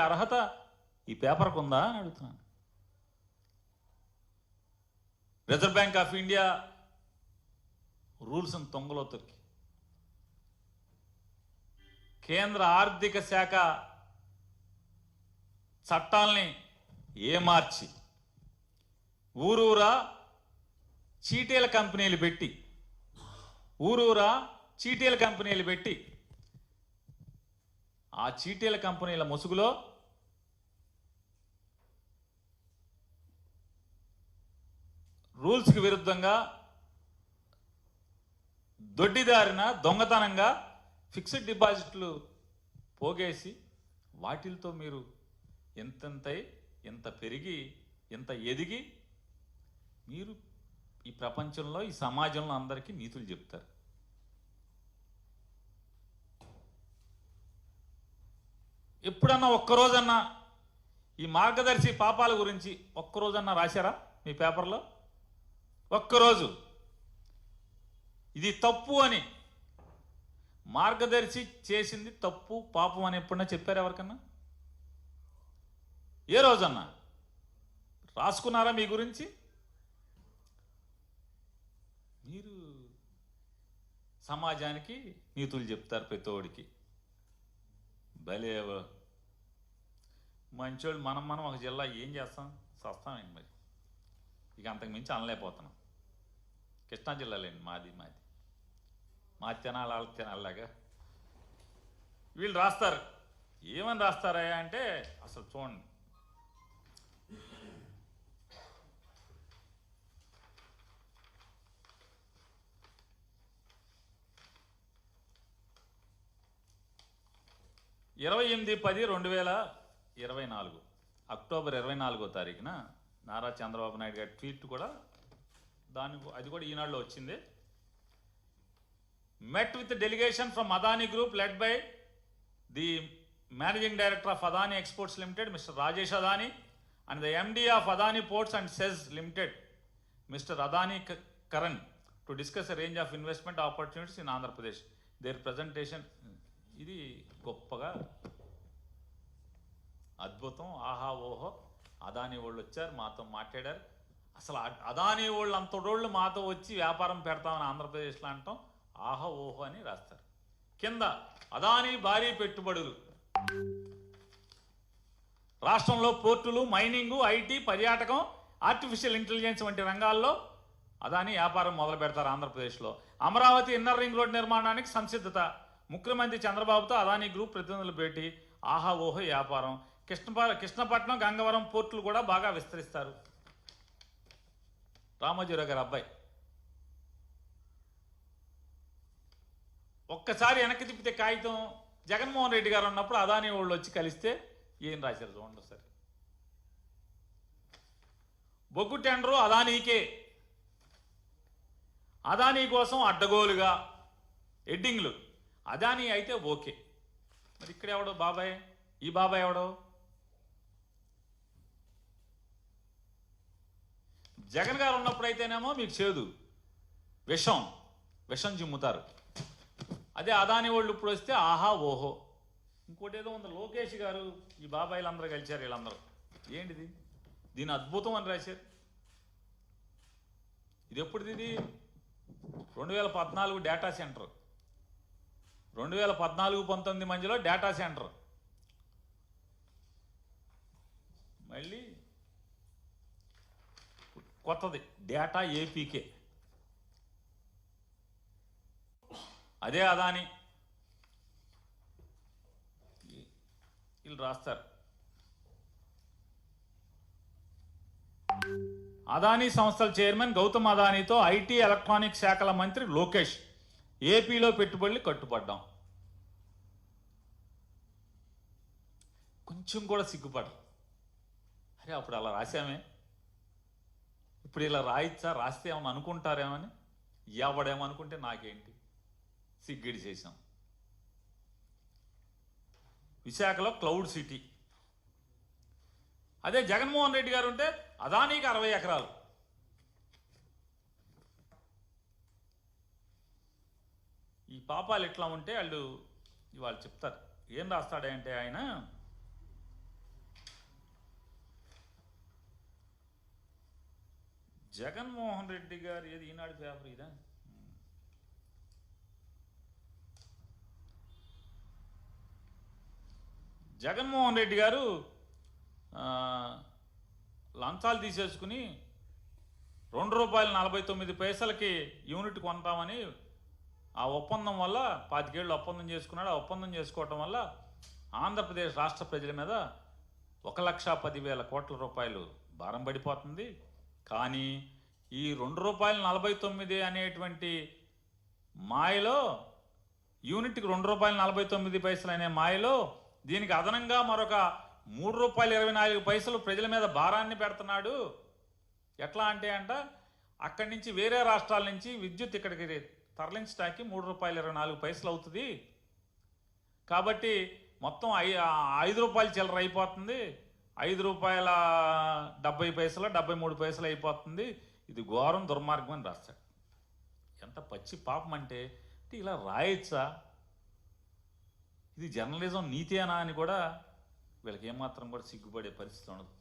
అర్హత ఈ పేపర్కు ఉందా అని అడుగుతున్నాను. రిజర్వ్ బ్యాంక్ ఆఫ్ ఇండియా రూల్స్ని తొంగలో తొక్కి, కేంద్ర ఆర్థిక శాఖ చట్టాల్ని ఏమార్చి, ఊరూరా చీటీల కంపెనీలు పెట్టి, ఆ చీటీల కంపెనీల ముసుగులో రూల్స్కి విరుద్ధంగా దొడ్డిదారిన దొంగతనంగా ఫిక్స్డ్ డిపాజిట్లు పోగేసి వాటిలతో మీరు ఎంత పెరిగి ఎంత ఎదిగి మీరు ఈ ప్రపంచంలో ఈ సమాజంలో అందరికీ నీతులు చెప్తారు. ఎప్పుడన్నా ఒక్కరోజన్నా ఈ మార్గదర్శి పాపాల గురించి ఒక్కరోజన్నా రాశారా మీ పేపర్లో? ఒక్కరోజు ఇది తప్పు అని, మార్గదర్శి చేసింది తప్పు పాపం అని ఎప్పుడన్నా చెప్పారు ఎవరికన్నా? ఏ రోజన్నా రాసుకున్నారా మీ గురించి? మీరు సమాజానికి నీతులు చెప్తారు ప్రతోడికి. భలే మంచోళ్ళు. మనం ఒక జిల్లా ఏం చేస్తాం? సస్తామేంటి మరి? ఇక అంతకు మించి అనలేకపోతున్నాం. కృష్ణా జిల్లాలేండి మాది తినాలి వాళ్ళకి తినాలిలాగా వీళ్ళు రాస్తారు. ఏమని రాస్తారా అంటే అసలు చూడండి, (28/10/2024) అక్టోబర్ 24వ తారీఖున నారా చంద్రబాబు నాయుడు గారి ట్వీట్ కూడా అది కూడా ఈనాడులో వచ్చింది. met with the delegation from Adani Group led by the Managing Director of Adani Exports Limited, Mr. Rajesh Adani, and the MD of Adani Ports and SEZ Limited, Mr. Adani Karan, to discuss a range of investment opportunities in Andhra Pradesh. Their presentation, ఇది గొప్పగా అద్భుతం, ఆహా ఓహో, అదానీ వాళ్ళు వచ్చారు మాతో మాట్లాడారు. అసలు అదానీ వాళ్ళు అంతటోళ్ళు మాతో వచ్చి వ్యాపారం పెడతామని ఆంధ్రప్రదేశ్లో అంటాం ఆహా ఓహో అని రాస్తారు. కింద అదానీ భారీ పెట్టుబడులు, రాష్ట్రంలో పోర్టులు, మైనింగు, ఐటీ, పర్యాటకం, ఆర్టిఫిషియల్ ఇంటెలిజెన్స్ వంటి రంగాల్లో అదానీ వ్యాపారం మొదలు పెడతారు ఆంధ్రప్రదేశ్లో. అమరావతి ఇన్నర్ రింగ్ రోడ్ నిర్మాణానికి సంసిద్ధత, ముఖ్యమంత్రి చంద్రబాబుతో అదానీ గ్రూప్ ప్రతినిధులు భేటీ, ఆహా ఓహో వ్యాపారం. కృష్ణపట్నం, గంగవరం పోర్టులు కూడా బాగా విస్తరిస్తారు. రామోజీరావు గారి అబ్బాయి ఒక్కసారి వెనక్కి తిప్పితే కాగితం జగన్మోహన్ రెడ్డి గారు ఉన్నప్పుడు అదానీ వాళ్ళు వచ్చి కలిస్తే ఏం రాశారు చూడండి ఒకసారి. బొగ్గు టెండరు అదానీకే, అదానీ కోసం అడ్డగోలుగా ఎడ్డింగ్లు. అదానీ అయితే ఓకే, మరి ఇక్కడ ఎవడో బాబాయ్, ఈ బాబాయ్ ఎవడో? జగన్ గారు ఉన్నప్పుడైతేనేమో మీకు చేదు విషం జిమ్ముతారు. అదే అదానీ వాళ్ళు ఇప్పుడు వస్తే ఆహా ఓహో. ఇంకోటి ఏదో ఉంది, లోకేష్ గారు ఈ బాబాయిలు అందరూ కలిశారు, వీళ్ళందరూ ఏంటిది దీని అద్భుతం అని రాశారు. ఇది ఎప్పుడుది? ఇది 2014 డేటా సెంటర్, 2014-19 మధ్యలో డేటా సెంటర్. మళ్ళీ కొత్తది డేటా ఏపీకే, అదే అదానీ. వీళ్ళు రాస్తారు అదానీ సంస్థల చైర్మన్ గౌతమ్ అదానీతో ఐటీ ఎలక్ట్రానిక్స్ శాఖల మంత్రి లోకేష్ ఏపీలో పెట్టుబడులు కట్టుబడ్డాం. కొంచెం కూడా సిగ్గుపడరు. అరే అప్పుడు అలా రాశామే, ఇప్పుడు ఇలా రాయిచ్చా, రాస్తే ఏమని అనుకుంటారేమని. ఎవడేమనుకుంటే నాకేంటి, సిగ్గిడి చేశాం. విశాఖలో క్లౌడ్ సిటీ, అదే జగన్మోహన్ రెడ్డి గారు ఉంటే అదానీకి 60 ఎకరాలు. ఈ పాపాలు ఎట్లా ఉంటే వాళ్ళు చెప్తారు. ఏం రాస్తాడంటే ఆయన జగన్మోహన్ రెడ్డి గారు ఏది ఈనాడు పేపర్ ఇదా? జగన్మోహన్ రెడ్డి గారు లంచాలు తీసేసుకుని ₹2.49 యూనిట్ కొంటామని ఆ ఒప్పందం వల్ల 25 ఏళ్ళు ఒప్పందం చేసుకున్నాడు. ఆ ఒప్పందం చేసుకోవటం వల్ల ఆంధ్రప్రదేశ్ రాష్ట్ర ప్రజల మీద 1,10,000 కోట్ల రూపాయలు భారం పడిపోతుంది. కానీ ఈ ₹2.49 అనేటువంటి మాయలో, యూనిట్కి ₹2.49 అనే మాయలో దీనికి అదనంగా మరొక ₹3.24 ప్రజల మీద భారాన్ని పెడుతున్నాడు. ఎట్లా అంటే అక్కడి నుంచి వేరే రాష్ట్రాల నుంచి విద్యుత్ ఇక్కడికి తరలించడానికి ₹3.24 అవుతుంది. కాబట్టి మొత్తం ₹5 చిల్లర అయిపోతుంది. ₹5.70 73 అయిపోతుంది. ఇది ఘోరం, దుర్మార్గం అని రాస్తాడు. ఎంత పచ్చి పాపం అంటే ఇలా రాయొచ్చా? ఇది జర్నలిజం నీతేనా అని కూడా వీళ్ళకి ఏమాత్రం కూడా సిగ్గుపడే పరిస్థితి ఉండదు.